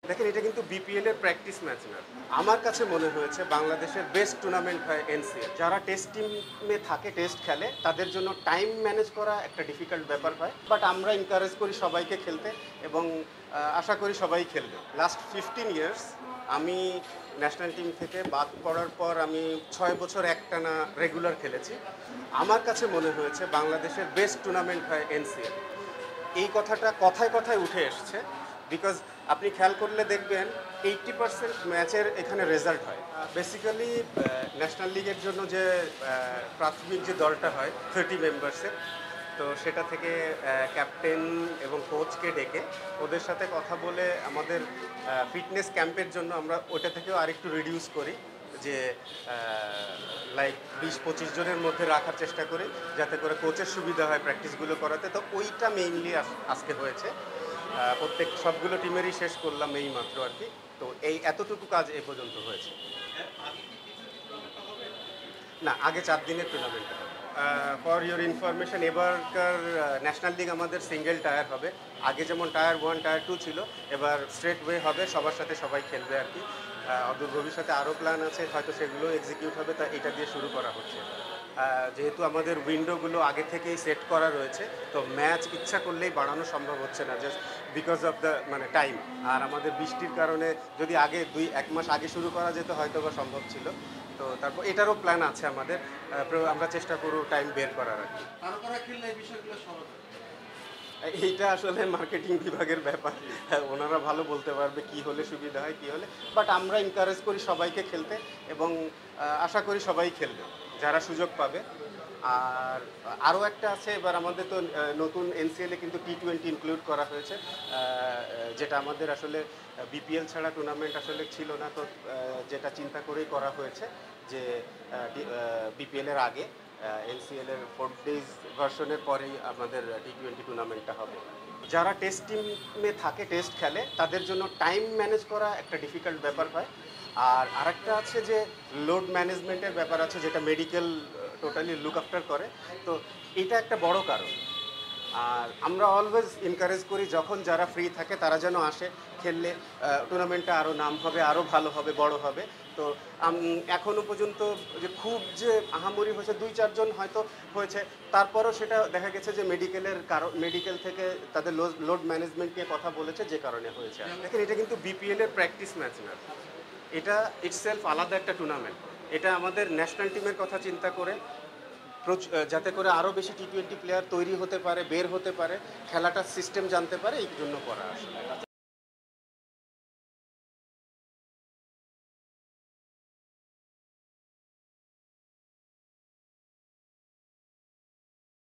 দেখেন, এটা কিন্তু বিপিএল এর প্র্যাকটিস ম্যাচ না। আমার কাছে মনে হয়েছে বাংলাদেশের বেস্ট টুর্নামেন্ট হয় এনসিএল। যারা টেস্ট টিমে থাকে, টেস্ট খেলে, তাদের জন্য টাইম ম্যানেজ করা একটা ডিফিকাল্ট ব্যাপার হয়। বাট আমরা এনকারেজ করি সবাইকে খেলতে এবং আশা করি সবাই খেলবে। লাস্ট 15 ইয়ার্স আমি ন্যাশনাল টিম থেকে বাদ পড়ার পর আমি 6 বছর একটানা রেগুলার খেলেছি। আমার কাছে মনে হয়েছে বাংলাদেশের বেস্ট টুর্নামেন্ট হয় এনসিএল। এই কথাটা কথায় কথায় উঠে এসছে। বিকজ আপনি খেয়াল করলে দেখবেন 80% ম্যাচের এখানে রেজাল্ট হয়। বেসিক্যালি ন্যাশনাল লিগের জন্য যে প্রাথমিক যে দলটা হয় 30 মেম্বার্সের, তো সেটা থেকে ক্যাপ্টেন এবং কোচকে ডেকে ওদের সাথে কথা বলে আমাদের ফিটনেস ক্যাম্পের জন্য আমরা ওটা থেকেও আরেকটু রিডিউস করি, যে লাইক 20-25 জনের মধ্যে রাখার চেষ্টা করি যাতে করে কোচের সুবিধা হয় প্র্যাকটিসগুলো করাতে। তো ওইটা মেইনলি আজকে হয়েছে। প্রত্যেক সবগুলো টিমেরই শেষ করলাম এই মাত্র আর কি। তো এই এতটুকু কাজ এ পর্যন্ত হয়েছে। না, আগে 4 দিনের টুর্নামেন্টটা হবে। ফর ইওর ইনফরমেশন, এবারকার ন্যাশনাল লিগ আমাদের সিঙ্গেল টায়ার হবে। আগে যেমন টায়ার 1 টায়ার 2 ছিল, এবার স্ট্রেট ওয়ে হবে, সবার সাথে সবাই খেলবে আর কি। অদূর ভবিষ্যতে আরও প্ল্যান আছে, হয়তো সেগুলো এক্সিকিউট হবে, তা এটা দিয়ে শুরু করা হচ্ছে। যেহেতু আমাদের উইন্ডোগুলো আগে থেকেই সেট করা রয়েছে, তো ম্যাচ ইচ্ছা করলেই বাড়ানো সম্ভব হচ্ছে না, just because of the time. আর আমাদের বৃষ্টির কারণে যদি আগে 1 মাস আগে শুরু করা যেত হয়তো বা সম্ভব ছিল। তো তারপর এটারও প্ল্যান আছে আমাদের। আমরা চেষ্টা করব টাইম বের করার আর কি। এইটা আসলে মার্কেটিং বিভাগের ব্যাপার। হ্যাঁ, ওনারা ভালো বলতে পারবে কি হলে সুবিধা হয়, কি হলে। বাট আমরা এনকারেজ করি সবাইকে খেলতে এবং আশা করি সবাই খেলবে যারা সুযোগ পাবে। আর আরও একটা আছে, এবার আমাদের তো নতুন এনসিএলে কিন্তু টি-20 ইনক্লুড করা হয়েছে, যেটা আমাদের আসলে বিপিএল ছাড়া টুর্নামেন্ট আসলে ছিল না। তো যেটা চিন্তা করেই করা হয়েছে যে বিপিএল এর আগে এনসিএল এর 4 ডেজ ভার্সনের পরেই আমাদের টি-20 টুর্নামেন্টটা হবে। যারা টেস্ট টিমে থাকে, টেস্ট খেলে, তাদের জন্য টাইম ম্যানেজ করা একটা ডিফিকাল্ট ব্যাপার হয়। আর আরেকটা আছে যে লোড ম্যানেজমেন্টের ব্যাপার আছে, যেটা মেডিকেল টোটালি লুক আফটার করে। তো এটা একটা বড় কারণ। আর আমরা অলওয়েজ এনকারেজ করি যখন যারা ফ্রি থাকে তারা যেন আসে, খেললে টুর্নামেন্টটা আরও নাম হবে, আরও ভালো হবে, বড় হবে। তো এখনও পর্যন্ত যে খুব যে আহামরি হয়েছে 2-4 জন হয়তো হয়েছে, তারপরও সেটা দেখা গেছে যে মেডিকেলের কারণ, মেডিকেল থেকে তাদের লোড ম্যানেজমেন্ট নিয়ে কথা বলেছে, যে কারণে হয়েছে। দেখেন, এটা কিন্তু বিপিএল এর প্র্যাকটিস ম্যাচ না। এটা ইটসেলফ আলাদা একটা টুর্নামেন্ট। এটা আমাদের ন্যাশনাল টিমের কথা চিন্তা করে, যাতে করে আরও বেশি টি-20 প্লেয়ার তৈরি হতে পারে, বের হতে পারে, খেলাটার সিস্টেম জানতে পারে, এই জন্য করা আসলে।